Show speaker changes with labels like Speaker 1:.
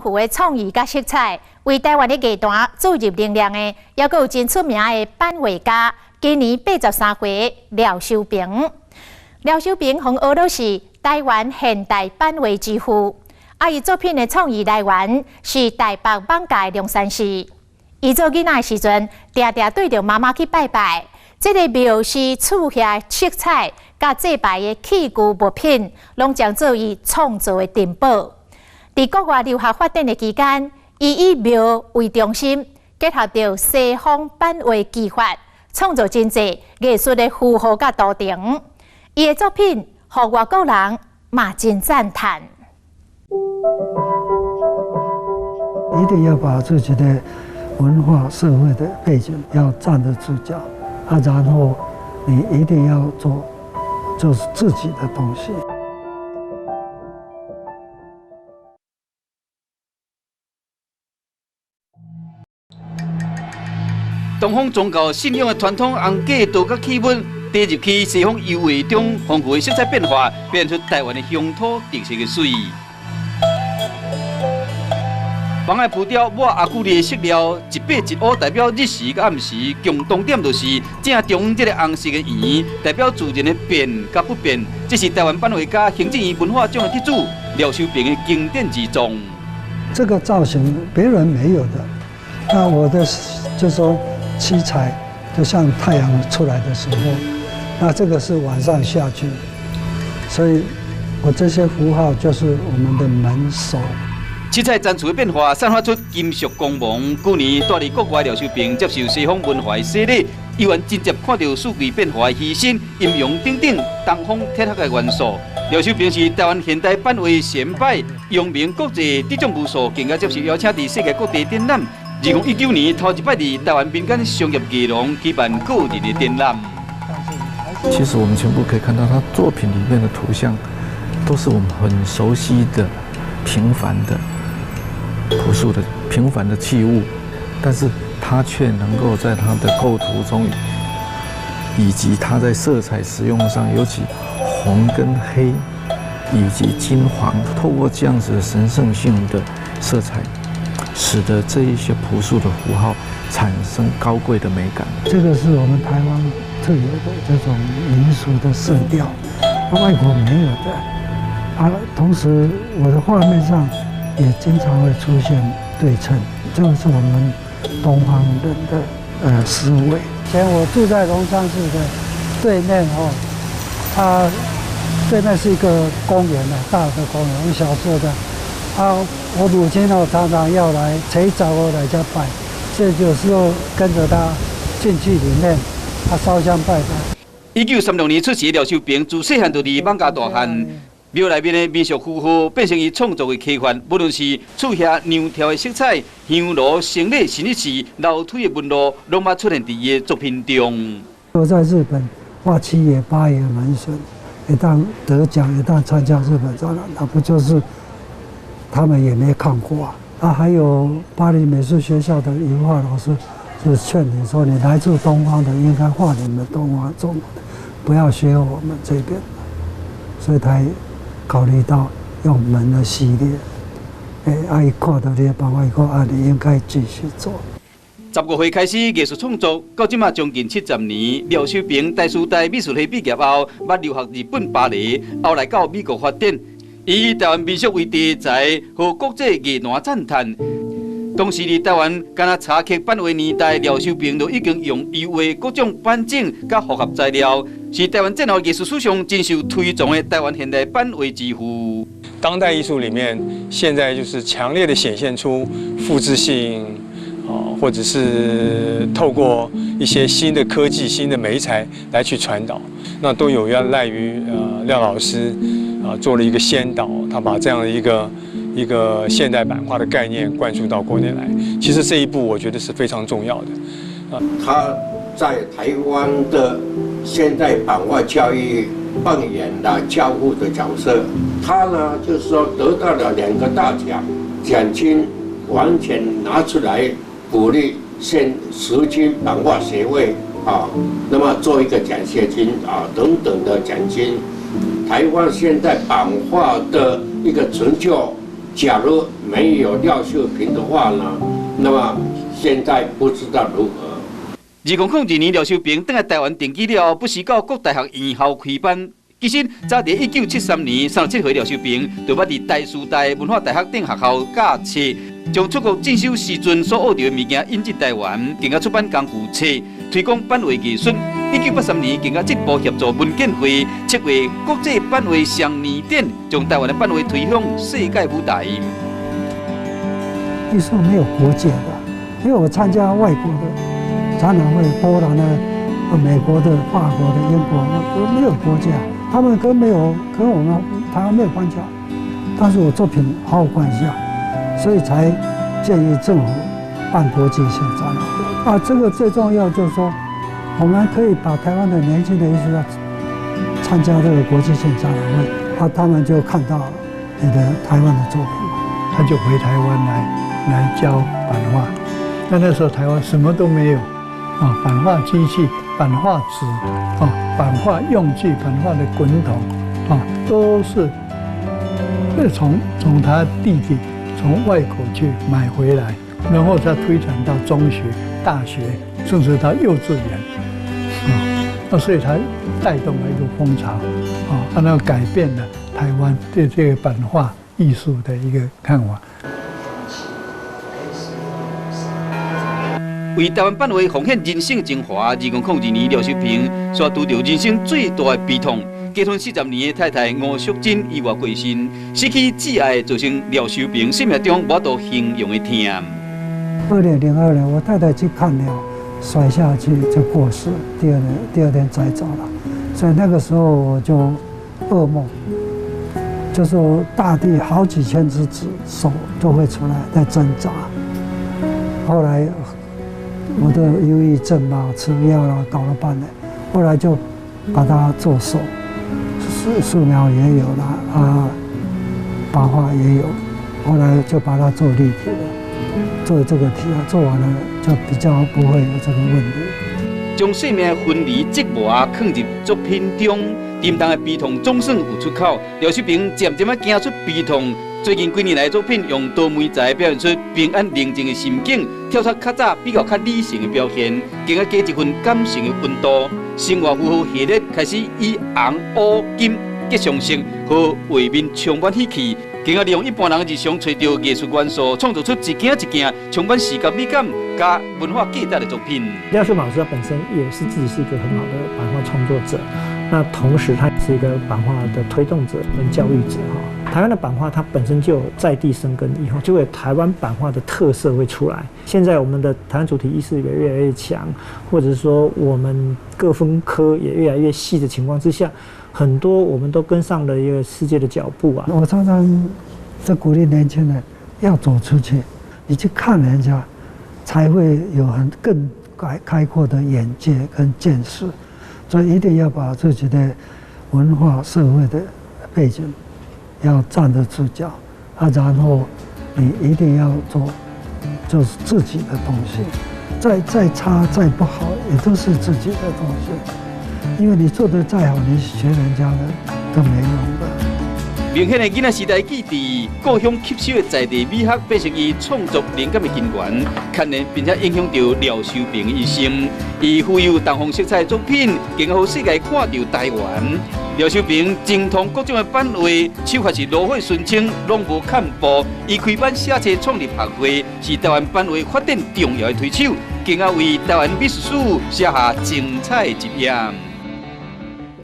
Speaker 1: 富的创意甲色彩，为台湾的艺坛注入能量的，也有真出名的版画家，今年83岁廖修平。廖修平从俄罗斯台湾现代版画之父，伊作品的创意来源是台北网家的龙山寺。伊做囡仔的时阵，常常对着妈妈去拜拜。这个庙是厝下色彩甲祭拜的器具物品，拢将做伊创造的珍宝。在国外留学发展的期间，伊以庙为中心，结合着西方版画技法，创造真济艺术的符号甲图腾。伊的作品，互外国人嘛真赞叹。
Speaker 2: 一定要把自己的文化、社会的背景要站得住脚啊，然后你一定要做就是自己的东西。
Speaker 3: 东方宗教信仰的传统红架道甲气氛，带入去西方优惠中丰富的色彩变化，表现出台湾的乡土特色的水。房的浮雕抹阿古丽的色料，一白一乌代表日时甲暗时，共同点就是正中央这个红色的圆，代表自然的变甲不变。这是台湾版画家行政院文化奖的得主廖修平的经典之作。
Speaker 2: 这个造型别人没有的，那我的就说七彩，就像太阳出来的时候，那这个是晚上下去，所以我这些符号就是我们的门首。
Speaker 3: 七彩展出的变化散发出金属光芒。去年带离国外廖修平接受西方文化的洗礼，伊原直接看到四季变化的牺牲、阴阳等等东方铁盒的元素。廖修平是台湾现代版画先摆，扬名国际这种武术，更加接受邀请伫世界各地展览。2019年头一摆伫台湾民间商业艺廊举办个人的展览。
Speaker 4: 其实我们全部可以看到，他作品里面的图像都是我们很熟悉的、平凡的。朴素的平凡的器物，但是它却能够在它的构图中，以及它在色彩使用上，尤其红跟黑，以及金黄，透过这样子的神圣性的色彩，使得这一些朴素的符号产生高贵的美感。
Speaker 2: 这个是我们台湾特有的这种民俗的色调，外国没有的啊。同时，我的画面上也经常会出现对称，这个是我们东方人的思维。以前我住在龙山寺的对面哦，它对面是一个公园啊，大的公园。我小时候的啊，我母亲哦常常要来陪找我来家拜，所以有时候跟着他进去里面，烧香拜拜。
Speaker 3: 1936年出世的廖修平，自细汉就伫网家大汉。庙内面的民俗符号变成伊创作的科幻，无论是厝下娘条的色彩、香炉、生理、神秘事、楼梯的纹路，拢捌出现伫伊的作品中。
Speaker 2: 我在日本画七爷八爷门神，一旦得奖，一旦参加日本展览，那不就是他们也没看过啊？啊，还有巴黎美术学校的油画老师是劝你说，你来自东方的应该画你们东方中国的，不要学我们这边的，所以他考虑到用门的系列，伊看到这个办法以后，你应该继续做。
Speaker 3: 15岁开始艺术创作，到即马将近70年。廖修平大师大美术系毕业后，捌留学日本巴黎，后来到美国发展。以台湾民俗为题材，和国际艺坛赞叹。当时伫台湾，敢若查克版画年代，廖修平就已经用优画各种板种甲复合材料，是台湾战后艺术史上真受推崇的台湾现代版画之父。
Speaker 5: 当代艺术里面，现在就是强烈的显现出复制性，或者是透过一些新的科技、新的媒材来去传导，那都有要赖于廖老师做了一个先导，他把这样的一个现代版画的概念灌输到国内来。其实这一步我觉得是非常重要的。
Speaker 6: 他在台湾的现代版画教育扮演了教父的角色。他呢，就是说得到了2个大奖，奖金完全拿出来鼓励时均版画协会啊，那么做一个奖学金啊等等的奖金。台湾现代版画的一个成就，假如没有廖秀平的话呢，那么现在不知道如何。
Speaker 3: 2002年，廖秀平返来台湾定居了后，不时到各大学院校开班。其实早在1973年，37岁廖秀平就捌伫台师大文化大学等学校教册，将出国进修时阵所学到的物件引进台湾，更加出版工具册，推广版画艺术。1983年，更加进一步协助文建会策划国际版画双年展，将台湾的版画推向世界舞台。
Speaker 2: 艺术没有国界的，因为我参加外国的。 展览会，波兰的、美国的、法国的、英国的，没有国家，他们跟我们台湾没有关系。但是我作品好好看一下，所以才建议政府办国际性展览会。啊，这个最重要就是说，我们可以把台湾的年轻的艺术家参加这个国际性展览会，他们就看到你的台湾的作品，
Speaker 7: 他就回台湾来教版画。那时候台湾什么都没有。 啊，版画机器、版画纸、啊，版画用具、版画的滚筒，啊，都是从他弟弟从外国去买回来，然后再推展到中学、大学，甚至到幼稚园，那所以他带动了一个风潮，那改变了台湾对这个版画艺术的一个看法。
Speaker 3: 为台湾版画奉献人生精华。2002年，廖秀平却拄到人生最大的悲痛。结婚40年的太太吴淑珍意外过身，失去挚爱造成廖秀平生命中无度形容的痛。
Speaker 2: 2002年，我太太去看了，摔下去就过世，第二天才走了。所以那个时候我就噩梦，就是大地好几千只手都会出来在挣扎。后来。 我的忧郁症嘛，吃药啦，搞了半年，后来就把它做手，素描也有啦，版画也有，后来就把它做立体了，做这个题做完了就比较不会有这个问题。
Speaker 3: 将生命分离折磨放入作品中，沉重的悲痛总算有出口。廖秀平渐渐走出悲痛。 最近几年来的作品，用多媒材表现出平安宁静的心境，跳出较早比较理性的表现，更加加一份感性的温度。生活符号系列开始以红、乌、金吉祥色和画面充满喜气，更加利用一般人日常找到艺术元素，创造出一件一件充满视觉美感加文化价值的作品。
Speaker 8: 廖秀老师他本身也是自己是一个很好的版画创作者，那同时他也是一个版画的推动者跟教育者哈。 台湾的版画，它本身就有在地生根，以后就会有台湾版画的特色会出来。现在我们的台湾主题意识也越来越强，或者说我们各分科也越来越细的情况之下，很多我们都跟上了一个世界的脚步啊。
Speaker 2: 我常常在鼓励年轻人要走出去，你去看人家，才会有更开阔的眼界跟见识。所以一定要把自己的文化社会的背景。 要站得住脚，然后你一定要做，就是自己的东西，再差再不好，也都是自己的东西。因为你做得再好，你学人家的都没用的。
Speaker 3: 明显的囡仔时代记忆，故乡吸收的在地美学，变成伊创作灵感的根源，牵连并且影响到廖秀平的一生。伊富有东方色彩的作品，更让世界看到台湾。 廖秀平精通各种的版画，手法是炉火纯青，拢无看步。伊开版写册创立学会，是台湾版画发展重要的推手，更加为台湾美术史写下精彩一页。